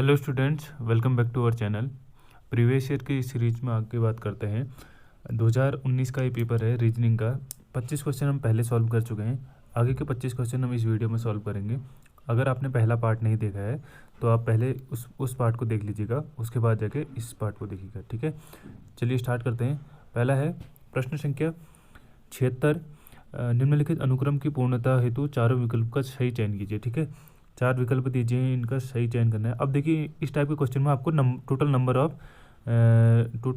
Hello students, welcome back to our channel. Previous year की series में आगे बात करते हैं। 2019 का ये पेपर है रीजनिंग का। 25 क्वेश्चन हम पहले सॉल्व कर चुके हैं। आगे के 25 क्वेश्चन हम इस वीडियो में सॉल्व करेंगे। अगर आपने पहला पार्ट नहीं देखा है तो आप पहले उस पार्ट को देख लीजिएगा, उसके बाद जाके इस पार्ट को देखिएगा। ठीक है, चलिए स्टार्ट करते हैं। पहला है प्रश्न संख्या 76। निम्नलिखित अनुक्रम की पूर्णता हेतु चारों विकल्प का सही चयन कीजिए। ठीक है, 4 विकल्प दीजिए, इनका सही चयन करना है। अब देखिए इस टाइप के क्वेश्चन में आपको टोटल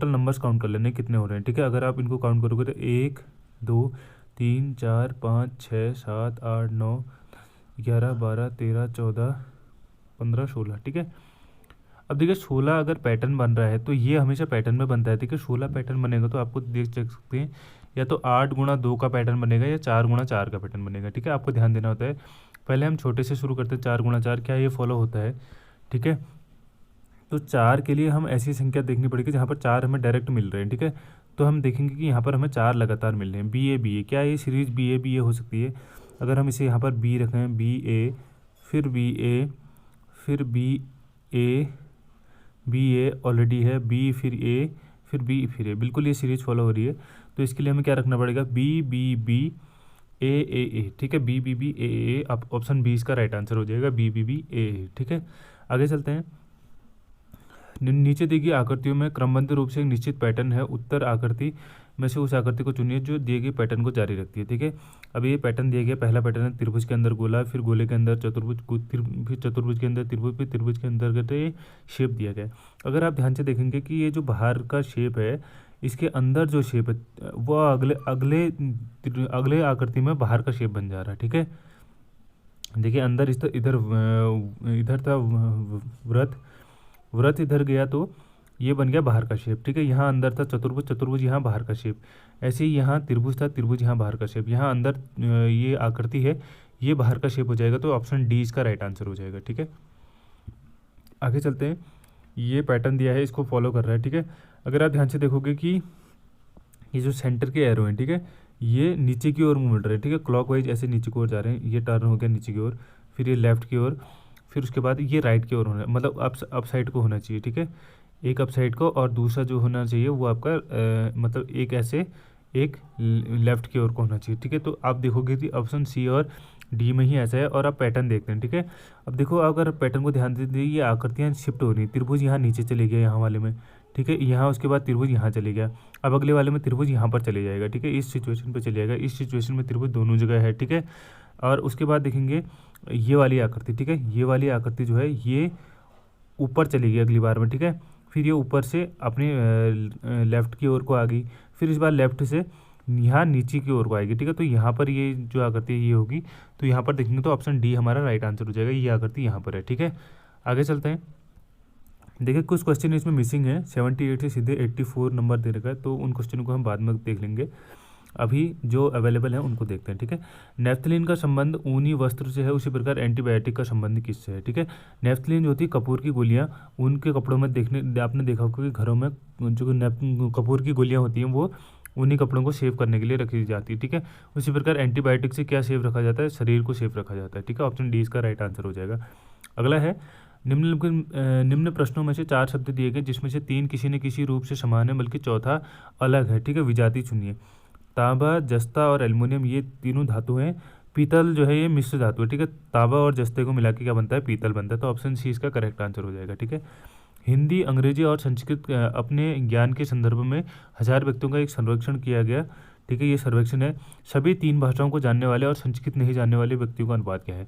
नंबर्स काउंट कर लेने कितने हो रहे हैं। ठीक है, अगर आप इनको काउंट करोगे तो 1 2 3 4 5 6 7 8 9 11 12 13 14 15 16। ठीक है, अब देखिए 16 अगर पैटर्न बन रहा है तो ये हमेशा पैटर्न में बनता है। देखिए 16 पैटर्न बनेगा तो आपको देख सकते हैं या तो 8 × 2 का पैटर्न बनेगा या 4 × 4 का पैटर्न बनेगा। ठीक है, आपको ध्यान देना होता है। पहले हम छोटे से शुरू करते हैं। 4 × 4 क्या ये फॉलो होता है। ठीक है, तो 4 के लिए हम ऐसी संख्या देखनी पड़ेगी जहाँ पर 4 हमें डायरेक्ट मिल रहे हैं। ठीक है, तो हम देखेंगे कि यहाँ पर हमें 4 लगातार मिल रहे हैं। बी ए क्या ये सीरीज बी ए हो सकती है। अगर हम इसे यहाँ पर बी रखें, बी ए फिर बी ए फिर बी ए ऑलरेडी है, बी फिर ए फिर बी फिर ए, बिल्कुल ये सीरीज फॉलो हो रही है। तो इसके लिए हमें क्या रखना पड़ेगा, बी बी बी ए। ठीक है, बी बी बी ए। अब ऑप्शन बी इसका राइट आंसर हो जाएगा, बी बी बी ए। ठीक है, आगे चलते हैं। नीचे दी गई आकृतियों में क्रमबद्ध रूप से एक निश्चित पैटर्न है। उत्तर आकृति में से उस आकृति को चुनिए जो दिए गए पैटर्न को जारी रखती है। ठीक है, अब ये पैटर्न दिया गया, पहला पैटर्न है त्रिभुज के अंदर गोला, फिर गोले के अंदर चतुर्भुज, फिर चतुर्भुज के अंदर त्रिभुज, फिर त्रिभुज के अंतर्गत ये शेप दिया गया। अगर आप ध्यान से देखेंगे कि ये जो बाहर का शेप है, इसके अंदर जो शेप है वो अगले अगले अगले आकृति में बाहर का शेप बन जा रहा है। ठीक है, देखिए अंदर इधर इधर था व्रत इधर गया तो ये बन गया बाहर का शेप। ठीक है, यहाँ अंदर था चतुर्भुज यहाँ बाहर का शेप। ऐसे ही यहाँ त्रिभुज था, त्रिभुज यहाँ बाहर का शेप। यहाँ अंदर ये आकृति है, ये बाहर का शेप हो जाएगा। तो ऑप्शन डी इसका राइट आंसर हो जाएगा। ठीक है, आगे चलते हैं। ये पैटर्न दिया है, इसको फॉलो कर रहा है। ठीक है, अगर आप ध्यान से देखोगे कि ये जो सेंटर के एरो हैं, ठीक है, ये नीचे की ओर मूव रहे हैं। ठीक है, क्लॉकवाइज ऐसे नीचे की ओर जा रहे हैं। ये टर्न हो गया नीचे की ओर, फिर ये लेफ्ट की ओर, फिर उसके बाद ये राइट की ओर होना, मतलब अप साइड को होना चाहिए। ठीक है, एक अप साइड को और दूसरा जो होना चाहिए वो आपका मतलब एक ऐसे एक लेफ्ट की ओर को होना चाहिए। ठीक है, तो आप देखोगे कि ऑप्शन सी और डी में ही ऐसा है। और आप पैटर्न देखते हैं। ठीक है, अब देखो अगर पैटर्न को ध्यान देते ये आकृतियाँ शिफ्ट हो रही हैं। त्रिभुज यहाँ नीचे चले गया यहाँ वाले में। ठीक है, यहाँ उसके बाद त्रिभुज यहाँ चले गया। अब अगले वाले में त्रिभुज यहाँ पर चले जाएगा। ठीक है, इस सिचुएशन पे चले जाएगा। इस सिचुएशन में त्रिभुज दोनों जगह है। ठीक है, और उसके बाद देखेंगे ये वाली आकृति। ठीक है, ये वाली आकृति जो है ये ऊपर चली गई अगली बार में। ठीक है, फिर ये ऊपर से अपने लेफ्ट की ओर को आ गई, फिर इस बार लेफ्ट से यहाँ नीचे की ओर को आएगी। ठीक है, तो यहाँ पर ये जो आकृति है ये होगी। तो यहाँ पर देखेंगे तो ऑप्शन डी हमारा राइट आंसर हो जाएगा। ये आकृति यहाँ पर है। ठीक है, आगे चलते हैं। देखिए कुछ क्वेश्चन इसमें मिसिंग है। 78 से सीधे 84 नंबर दे रखा है, तो उन क्वेश्चनों को हम बाद में देख लेंगे। अभी जो अवेलेबल है उनको देखते हैं। ठीक है, नेफ्थलीन का संबंध ऊनी वस्त्र से है, उसी प्रकार एंटीबायोटिक का संबंध किससे है। ठीक है, नेफ्थलीन जो होती है कपूर की गोलियां, उनके कपड़ों में देखने आपने देखा होगा कि घरों में जो कपूर की गोलियां होती हैं वो उन्हीं कपड़ों को सेव करने के लिए रखी जाती है। ठीक है, उसी प्रकार एंटीबायोटिक से क्या सेव रखा जाता है, शरीर को सेव रखा जाता है। ठीक है, ऑप्शन डी इसका राइट आंसर हो जाएगा। अगला है निम्न प्रश्नों में से 4 शब्द दिए गए जिसमें से 3 किसी न किसी रूप से समान है बल्कि चौथा अलग है। ठीक है, विजाती चुनिए। तांबा, जस्ता और एल्युमिनियम ये तीनों धातु हैं। पीतल जो है ये मिश्र धातु है। ठीक है, तांबा और जस्ते को मिला के क्या बनता है, पीतल बनता है। तो ऑप्शन सी इसका करेक्ट आंसर हो जाएगा। ठीक है, हिंदी, अंग्रेजी और संस्कृत अपने ज्ञान के संदर्भ में 1000 व्यक्तियों का एक सर्वेक्षण किया गया। ठीक है, ये सर्वेक्षण है सभी 3 भाषाओं को जानने वाले और संस्कृत नहीं जानने वाले व्यक्तियों का अनुपात क्या है।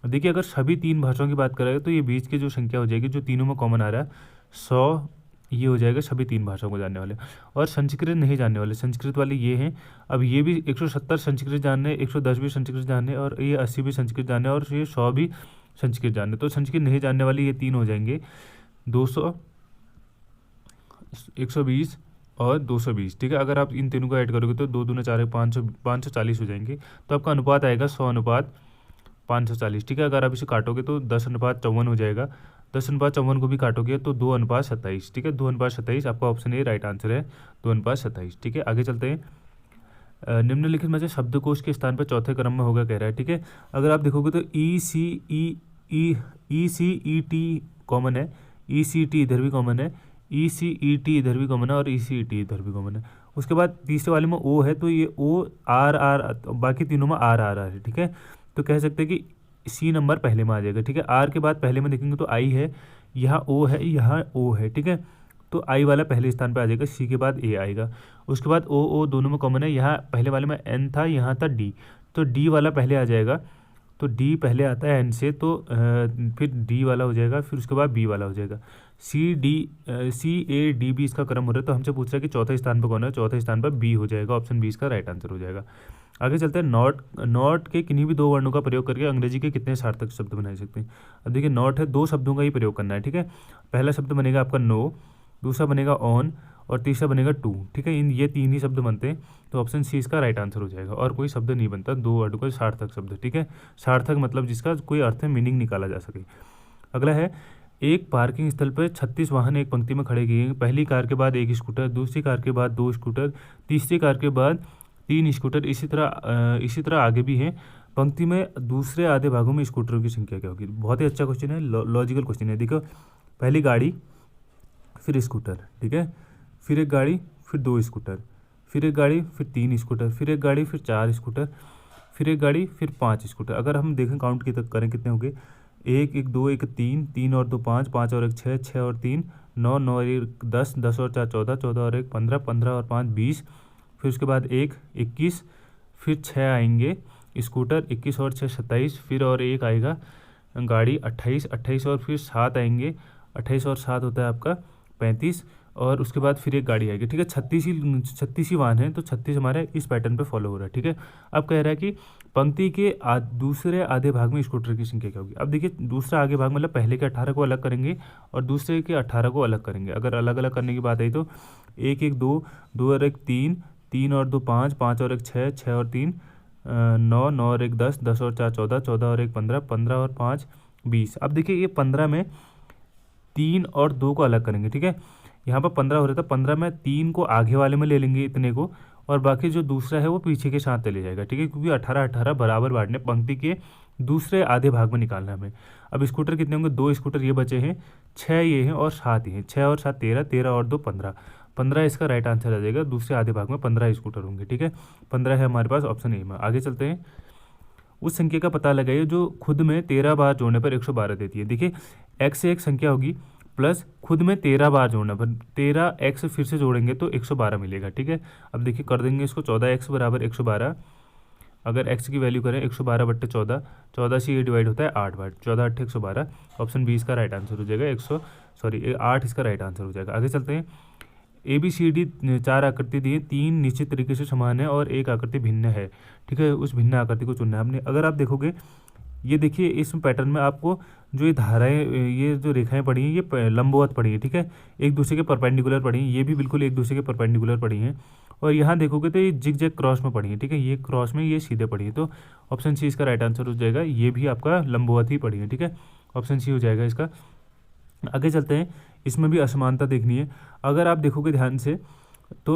देखिए अगर सभी 3 भाषाओं की बात करें तो ये बीच की जो संख्या हो जाएगी, जो तीनों में कॉमन आ रहा है 100, ये हो जाएगा सभी 3 भाषाओं को जानने वाले। और संस्कृत नहीं जानने वाले, संस्कृत वाले ये हैं। अब ये भी 170 संस्कृत जानने, 110 भी संस्कृत जानने, और ये 80 भी संस्कृत जानने, और ये 100 भी संस्कृत जानने। तो संस्कृत नहीं जानने वाले ये 3 हो जाएंगे 200, 120 और 220। ठीक है, अगर आप इन तीनों को ऐड करोगे तो 2 दूना 4 540 हो जाएंगे। तो आपका अनुपात आएगा 100:540। ठीक है, अगर आप इसे काटोगे तो 10:54 हो जाएगा। 10:54 को भी काटोगे तो 2:27। ठीक है, 2:27 आपका ऑप्शन ए राइट आंसर है, 2:27। ठीक है, आगे चलते हैं। निम्नलिखित में से शब्दकोश के स्थान पर चौथे क्रम में होगा कह रहा है। ठीक है, अगर आप देखोगे तो ई सी ई टी कॉमन है, ECT इधर भी कॉमन है, ECET इधर भी कॉमन है और ECET इधर भी कॉमन है। उसके बाद तीसरे वाले में O है, तो ये OR बाकी तीनों में RR है, ठीक है। तो कह सकते हैं कि C नंबर पहले में आ जाएगा, ठीक है। R के बाद पहले में देखेंगे तो I है, यहाँ O है, यहाँ O है, ठीक है। तो I वाला पहले स्थान पे आ जाएगा, C के बाद A आएगा। उसके बाद O दोनों में कॉमन है, यहाँ पहले वाले में N था, यहाँ था D, तो D वाला पहले आ जाएगा। तो D पहले आता है N से, तो फिर D वाला हो जाएगा, फिर उसके बाद B वाला हो जाएगा। CADB इसका क्रम हो रहा है। तो हमसे पूछ रहा है कि चौथे स्थान पर कौन है, चौथे स्थान पर B हो जाएगा, ऑप्शन बी इसका राइट आंसर हो जाएगा। आगे चलते हैं, नॉट के किन्हीं भी दो वर्णों का प्रयोग करके अंग्रेजी के कितने सार्थक शब्द बनाए सकते हैं। अब देखिए नॉट है, दो शब्दों का ही प्रयोग करना है, ठीक है। पहला शब्द बनेगा आपका नो, दूसरा बनेगा ऑन और तीसरा बनेगा टू, ठीक है। ये तीन ही शब्द बनते हैं, तो ऑप्शन सी इसका राइट आंसर हो जाएगा। और कोई शब्द नहीं बनता दो वर्ड का सार्थक शब्द, ठीक है। सार्थक मतलब जिसका कोई अर्थ में मीनिंग निकाला जा सके। अगला है, एक पार्किंग स्थल पर 36 वाहन एक पंक्ति में खड़े किए, पहली कार के बाद एक स्कूटर, दूसरी कार के बाद 2 स्कूटर, तीसरी कार के बाद 3 स्कूटर, इसी तरह आगे भी हैं। पंक्ति में दूसरे आधे भागों में स्कूटरों की संख्या क्या होगी। बहुत ही अच्छा क्वेश्चन है, लॉजिकल क्वेश्चन है। देखो पहली गाड़ी, फिर स्कूटर, ठीक है, फिर एक गाड़ी, फिर 2 स्कूटर, फिर एक गाड़ी, फिर 3 स्कूटर, फिर एक गाड़ी, फिर 4 स्कूटर, फिर एक गाड़ी, फिर 5 स्कूटर। अगर हम देखें काउंट की तक करें कितने हो गए, 1 1 2 1 3, 3 और 2 5, 5 और 1 6, 6 और 3 9, 9 और 1 10, 10 और 4 14, 14 और 1 15, 15 और 5 20, फिर उसके बाद 1 21, फिर 6 आएंगे स्कूटर, 21 और 6 27, फिर और 1 आएगा गाड़ी 28, 28 और फिर 7 आएंगे, 28 और 7 होता है आपका 35, और उसके बाद फिर एक गाड़ी आएगी, ठीक है। 36 ही वाहन है, तो 36 हमारे इस पैटर्न पे फॉलो हो रहा है, ठीक है। अब कह रहा है कि पंक्ति के दूसरे आधे भाग में स्कूटर की संख्या क्या होगी। अब देखिए दूसरा आगे भाग मतलब पहले के 18 को अलग करेंगे और दूसरे के 18 को अलग करेंगे। अगर अलग अलग करने की बात आई तो 1 1 2, 2 और 1 3, 3 और 2 5, 5 और 1 6, 6 और 3 9, 9 और 1 10, 10 और 4 14, 14 और 1 15, 15 और 5 20। अब देखिए ये 15 में 3 और 2 को अलग करेंगे, ठीक है। यहाँ पर 15 हो रहा था, 15 में 3 को आगे वाले में ले लेंगे इतने को, और बाकी जो दूसरा है वो पीछे के साथ चले जाएगा, ठीक है। क्योंकि 18 18 बराबर बांटने, पंक्ति के दूसरे आधे भाग में निकालना हमें। अब स्कूटर कितने होंगे, 2 स्कूटर ये बचे हैं, 6 ये हैं और 7 ये हैं, 6 और 7 13, 13 और 2 15, 15 इसका राइट आंसर आ जाएगा। दूसरे आधे भाग में 15 स्कूटर होंगे, ठीक है। 15 है हमारे पास ऑप्शन ए में। आगे चलते हैं, उस संख्या का पता लगाइए जो खुद में 13 बार जोड़ने पर 112 देती है। देखिए एक्स से एक संख्या होगी प्लस खुद में 13 बार जोड़ने पर 13 एक्स फिर से जोड़ेंगे तो 112 मिलेगा, ठीक है। अब देखिए कर देंगे इसको, 14x बराबर 112। अगर x की वैल्यू करें 112/14, 14 से ये डिवाइड होता है 8 बार, 14 8 112, ऑप्शन बी इसका राइट आंसर हो जाएगा। 8 इसका राइट आंसर हो जाएगा। आगे चलते हैं, ABCD 4 आकृति दी है, 3 निश्चित तरीके से समान है और एक आकृति भिन्न है, ठीक है। उस भिन्न आकृति को चुनना है हमने। अगर आप देखोगे ये देखिए इस पैटर्न में आपको जो ये धाराएं, ये जो रेखाएं पड़ी हैं ये लंबवत पड़ी हैं, ठीक है, एक दूसरे के परपेंडिकुलर पड़ी हैं, ये भी बिल्कुल एक दूसरे के परपेंडिकुलर पड़ी हैं। और यहाँ देखोगे तो ये जिग जैग क्रॉस में पड़ी है, ठीक है, ये क्रॉस में, ये सीधे पड़ी है, तो ऑप्शन सी इसका राइट आंसर हो जाएगा। ये भी आपका लंबवत ही पड़ी है, ठीक है, ऑप्शन सी हो जाएगा इसका। आगे चलते हैं, इसमें भी असमानता देखनी है। अगर आप देखोगे ध्यान से तो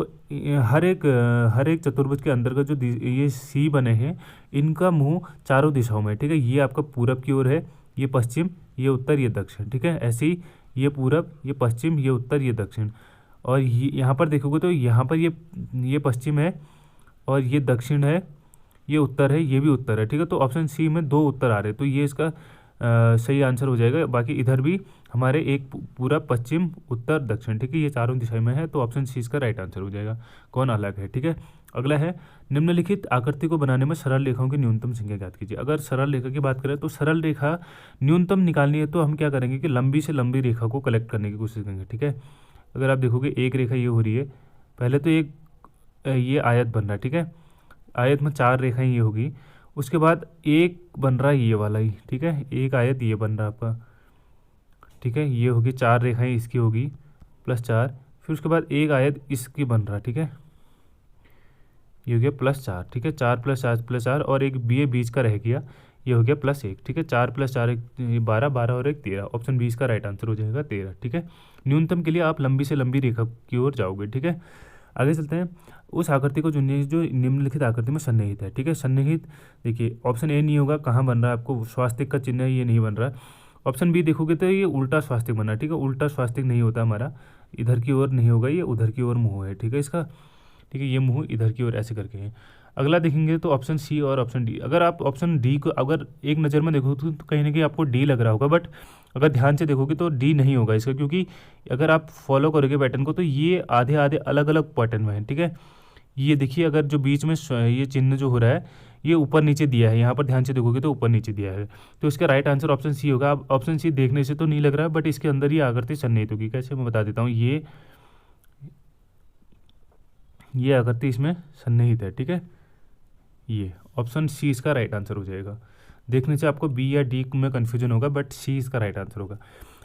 हर एक चतुर्भुज के अंतर्गत जो ये सी बने हैं इनका मुंह चारों दिशाओं में, ठीक है। ये आपका पूरब की ओर है, ये पश्चिम, ये उत्तर, ये दक्षिण, ठीक है। ऐसे ही ये पूरब, ये पश्चिम, ये उत्तर, ये दक्षिण। और ये यहाँ पर देखोगे तो यहाँ पर ये पश्चिम है और ये दक्षिण है, ये उत्तर है, ये भी उत्तर है, ठीक है। तो ऑप्शन सी में 2 उत्तर आ रहे हैं, तो ये इसका सही आंसर हो जाएगा। बाकी इधर भी हमारे एक पूरा पश्चिम उत्तर दक्षिण, ठीक है, ये चारों दिशाओं में है, तो ऑप्शन सी इसका राइट आंसर हो जाएगा। कौन अलग है, ठीक है। अगला है, निम्नलिखित आकृति को बनाने में सरल रेखाओं की न्यूनतम संख्या ज्ञात कीजिए। अगर सरल रेखा की बात करें तो सरल रेखा न्यूनतम निकालनी है तो हम क्या करेंगे कि लंबी से लंबी रेखा को कलेक्ट करने की कोशिश करेंगे, ठीक है। अगर आप देखोगे एक रेखा ये हो रही है, पहले तो एक ये आयत बन रहा है, ठीक है, आयत में 4 रेखाएं ये होगी, उसके बाद एक बन रहा है ये वाला ही, ठीक है, एक आयत ये बन रहा है आपका, ठीक है, ये होगी 4 रेखाएं इसकी होगी +4, फिर उसके बाद एक आयत इसकी बन रहा है, ठीक है, ये हो गया +4, ठीक है, 4 + 4 और एक ये बीच का रह गया, ये हो गया +1, ठीक है। 4 + 4 12, 12 और 1 13, ऑप्शन बी इसका राइट आंसर हो जाएगा 13, ठीक है। न्यूनतम के लिए आप लंबी से लंबी रेखा की ओर जाओगे, ठीक है। आगे चलते हैं, उस आकृति को चुनिए जो निम्नलिखित आकृति में सन्निहित है, ठीक है। सन्निहित देखिए ऑप्शन ए नहीं होगा, कहाँ बन रहा है आपको, स्वास्तिक का चिन्ह है, ये नहीं बन रहा। ऑप्शन बी देखोगे तो ये उल्टा स्वास्तिक बना, ठीक है, उल्टा स्वास्तिक नहीं होता हमारा, इधर की ओर नहीं होगा, ये उधर की ओर मुंह है, ठीक है इसका, ठीक है, ये मुंह इधर की ओर ऐसे करके है। अगला देखेंगे तो ऑप्शन सी और ऑप्शन डी। अगर आप ऑप्शन डी को अगर एक नज़र में देखोगे तो कहीं ना कहीं आपको डी लग रहा होगा, बट अगर ध्यान से देखोगे तो डी नहीं होगा इसका, क्योंकि अगर आप फॉलो करोगे पैटर्न को तो ये आधे आधे अलग अलग पैटर्न में है, ठीक है। ये देखिए, अगर जो बीच में ये चिन्ह जो हो रहा है ये ऊपर नीचे दिया है, यहाँ पर ध्यान से देखोगे तो ऊपर नीचे दिया है, तो इसका राइट आंसर ऑप्शन सी होगा। अब ऑप्शन सी देखने से तो नहीं लग रहा है, बट इसके अंदर ये आकृति सन्निहित होगी। कैसे, मैं बता देता हूँ, ये आकृति इसमें सन्निहित है, ठीक है। ये ऑप्शन सी इसका राइट आंसर हो जाएगा। देखने से आपको बी या डी में कन्फ्यूजन होगा, बट सी इसका राइट आंसर होगा।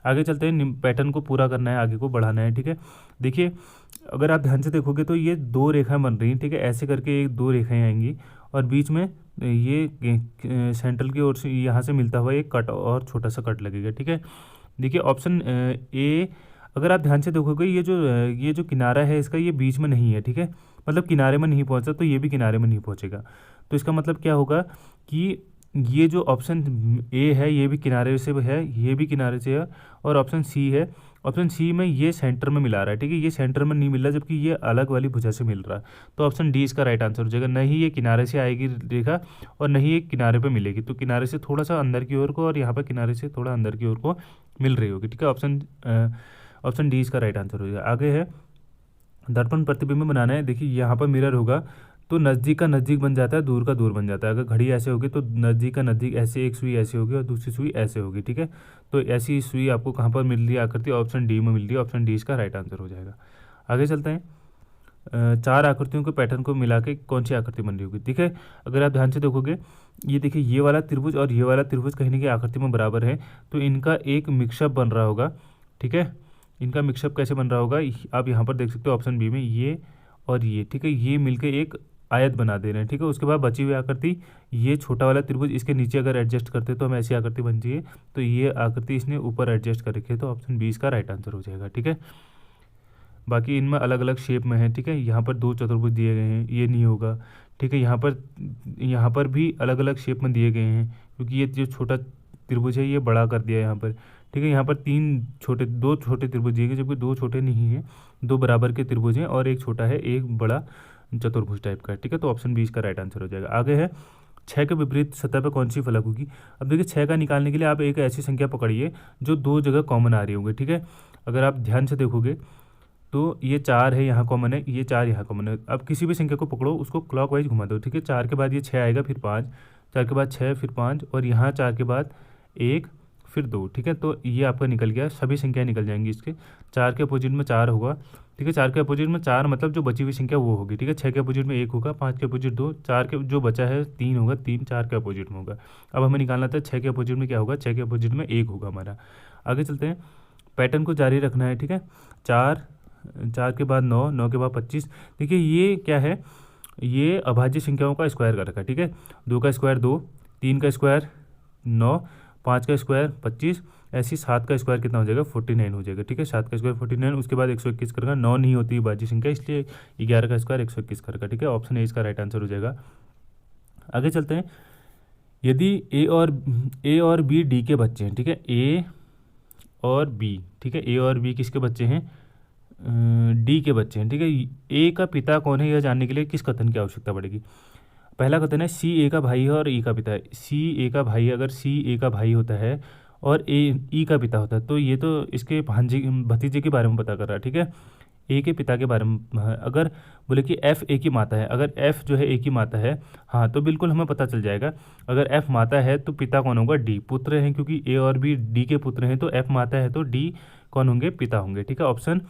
आगे चलते हैं, पैटर्न को पूरा करना है, आगे को बढ़ाना है, ठीक है। देखिए, अगर आप ध्यान से देखोगे तो ये दो रेखाएं बन रही हैं, ठीक है, ऐसे करके एक दो रेखाएं आएंगी और बीच में ये सेंट्रल की ओर से यहाँ से मिलता हुआ एक कट और छोटा सा कट लगेगा, ठीक है। देखिए ऑप्शन ए, अगर आप ध्यान से देखोगे ये जो किनारा है इसका ये बीच में नहीं है, ठीक है, मतलब किनारे में नहीं पहुंचा, तो ये भी किनारे में नहीं पहुंचेगा। तो इसका मतलब क्या होगा कि ये जो ऑप्शन ए है ये भी किनारे से है, ये भी किनारे से है, और ऑप्शन सी है, ऑप्शन सी में ये सेंटर में मिला रहा है, ठीक है, ये सेंटर में नहीं मिल रहा, जबकि ये अलग वाली भुजा से मिल रहा है। तो ऑप्शन डी इसका राइट आंसर हो जाएगा। न ही ये किनारे से आएगी रेखा और न ही ये किनारे पे मिलेगी, तो किनारे से थोड़ा सा अंदर की ओर को और यहाँ पर किनारे से थोड़ा अंदर की ओर को मिल रही होगी, ठीक है। ऑप्शन डी इसका राइट आंसर हो जाएगा। आगे है, दर्पण प्रतिबिंब बनाना है। देखिए यहाँ पर मिरर होगा तो नज़दीक का नज़दीक बन जाता है, दूर का दूर बन जाता है। अगर घड़ी ऐसे होगी तो नज़दीक का नज़दीक ऐसे, एक सुई ऐसे होगी और दूसरी सुई ऐसे होगी, ठीक है। तो ऐसी सुई आपको कहाँ पर मिल रही है आकृति, ऑप्शन डी में मिल रही है। ऑप्शन डी इसका राइट आंसर हो जाएगा। आगे चलते हैं, चार आकृतियों के पैटर्न को मिला के कौन सी आकृति बन रही होगी। ठीक है, अगर आप ध्यान से देखोगे, ये देखिए ये वाला त्रिभुज और ये वाला त्रिभुज कहीं ना कहीं आकृति में बराबर है, तो इनका एक मिक्सअप बन रहा होगा, ठीक है। इनका मिक्सअप कैसे बन रहा होगा, आप यहाँ पर देख सकते हो ऑप्शन बी में, ये और ये, ठीक है, ये मिलके एक आयत बना दे रहे हैं, ठीक है। उसके बाद बची हुई आकृति, ये छोटा वाला त्रिभुज इसके नीचे अगर एडजस्ट करते तो हम ऐसी आकृति बन जाइए, तो ये आकृति इसने ऊपर एडजस्ट कर रखी है, तो ऑप्शन बी इसका राइट आंसर हो जाएगा, ठीक है। बाकी इनमें अलग अलग शेप में है, ठीक है। यहाँ पर दो चतुर्भुज दिए गए हैं, ये नहीं होगा, ठीक है। यहाँ पर भी अलग अलग शेप में दिए गए हैं, क्योंकि ये जो छोटा त्रिभुज है ये बड़ा कर दिया है यहाँ पर, ठीक है। यहाँ पर दो छोटे त्रिभुज दिए गए, जबकि दो छोटे नहीं हैं, दो बराबर के त्रिभुज हैं और एक छोटा है, एक बड़ा चतुर्भुज टाइप का है, ठीक है। तो ऑप्शन बी इसका राइट आंसर हो जाएगा। आगे है, 6 के विपरीत सतह पर कौन सी फलक होगी। अब देखिए 6 का निकालने के लिए आप एक ऐसी संख्या पकड़िए जो दो जगह कॉमन आ रही होंगी, ठीक है। अगर आप ध्यान से देखोगे तो ये 4 है यहाँ कॉमन है, ये 4 यहाँ कॉमन है। अब किसी भी संख्या को पकड़ो, उसको क्लॉकवाइज घुमा दो, ठीक है। 4 के बाद ये 6 आएगा, फिर 5, 4 के बाद 6, फिर 5, और यहाँ 4 के बाद 1, फिर 2, ठीक है। तो ये आपका निकल गया, सभी संख्याएं निकल जाएंगी इसके। 4 के अपोजिट में 4 होगा, ठीक है। 4 के अपोजिट में 4 मतलब जो बची हुई संख्या वो होगी, ठीक है। 6 के अपोजिट में 1 होगा, 5 के अपोजिट 2, 4 के जो बचा है 3 होगा, 3 4 के अपोजिट में होगा। अब हमें निकालना था 6 के अपोजिट में क्या होगा, 6 के अपोजिट में 1 होगा हमारा। आगे चलते हैं, पैटर्न को जारी रखना है, ठीक है। 4 के बाद 9, 9 के बाद 25। देखिए ये क्या है, ये अभाज्य संख्याओं का स्क्वायर कर रखा है, ठीक है। 2 का स्क्वायर 2, 3 का स्क्वायर 9, 5 का स्क्वायर 25, ऐसी 7 का स्क्वायर कितना हो जाएगा, 49 हो जाएगा, ठीक है। 7 का स्क्वायर 49, उसके बाद 121 करेगा। 9 नहीं होती है भाज्य संख्या, इसलिए 11 का स्क्वायर 121 करेगा, ठीक है। ऑप्शन ए इसका राइट आंसर हो जाएगा। आगे चलते हैं, यदि ए और बी डी के बच्चे हैं, ठीक है। ए और बी, ठीक है, ए और बी किसके बच्चे हैं, डी के बच्चे हैं, ठीक है। ए का पिता कौन है यह जानने के लिए किस कथन की आवश्यकता पड़ेगी। पहला कथन है सी ए का भाई है और ई का पिता है। सी ए का भाई है, अगर सी ए का भाई होता है और ए ई का पिता होता है, तो ये तो इसके भतीजे के बारे में पता कर रहा है, ठीक है। ए के पिता के बारे में अगर बोले कि एफ ए की माता है, अगर एफ जो है ए की माता है, हाँ, तो बिल्कुल हमें पता चल जाएगा। अगर एफ माता है तो पिता कौन होगा, डी। पुत्र हैं क्योंकि ए और बी डी के पुत्र हैं, तो एफ माता है तो डी कौन होंगे, पिता होंगे, ठीक है। ऑप्शन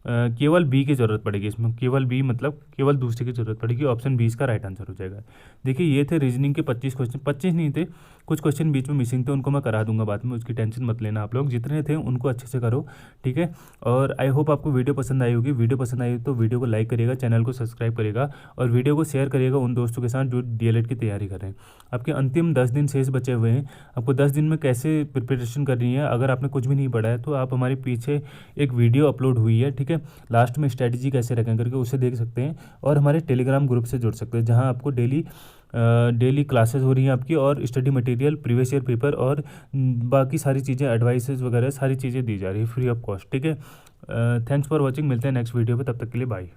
केवल बी की जरूरत पड़ेगी इसमें, केवल बी मतलब केवल दूसरे की जरूरत पड़ेगी। ऑप्शन बी इसका राइट आंसर हो जाएगा। देखिए ये थे रीजनिंग के 25 क्वेश्चन, 25 नहीं थे, कुछ क्वेश्चन बीच में मिसिंग थे, उनको मैं करा दूंगा बाद में, उसकी टेंशन मत लेना। आप लोग जितने थे उनको अच्छे से करो, ठीक है। और आई होप आपको वीडियो पसंद आई होगी। वीडियो पसंद आई तो वीडियो को लाइक करिएगा, चैनल को सब्सक्राइब करिएगा और वीडियो को शेयर करिएगा उन दोस्तों के साथ जो DLED की तैयारी कर रहे हैं। आपके अंतिम 10 दिन शेष बचे हुए हैं, आपको 10 दिन में कैसे प्रिपरेशन करनी है, अगर आपने कुछ भी नहीं पढ़ा है तो आप हमारे पीछे एक वीडियो अपलोड हुई है, ठीक है, लास्ट में स्ट्रैटेजी कैसे रखें करके, उसे देख सकते हैं और हमारे टेलीग्राम ग्रुप से जुड़ सकते हैं, जहां आपको डेली डेली क्लासेस हो रही हैं आपकी, और study material, previous year paper और बाकी सारी चीज़ें, एडवाइसेस वगैरह सारी चीज़ें दी जा रही है फ्री ऑफ कॉस्ट। ठीक है, थैंक्स फॉर वॉचिंग, मिलते हैं नेक्स्ट वीडियो पे, तब तक के लिए बाय।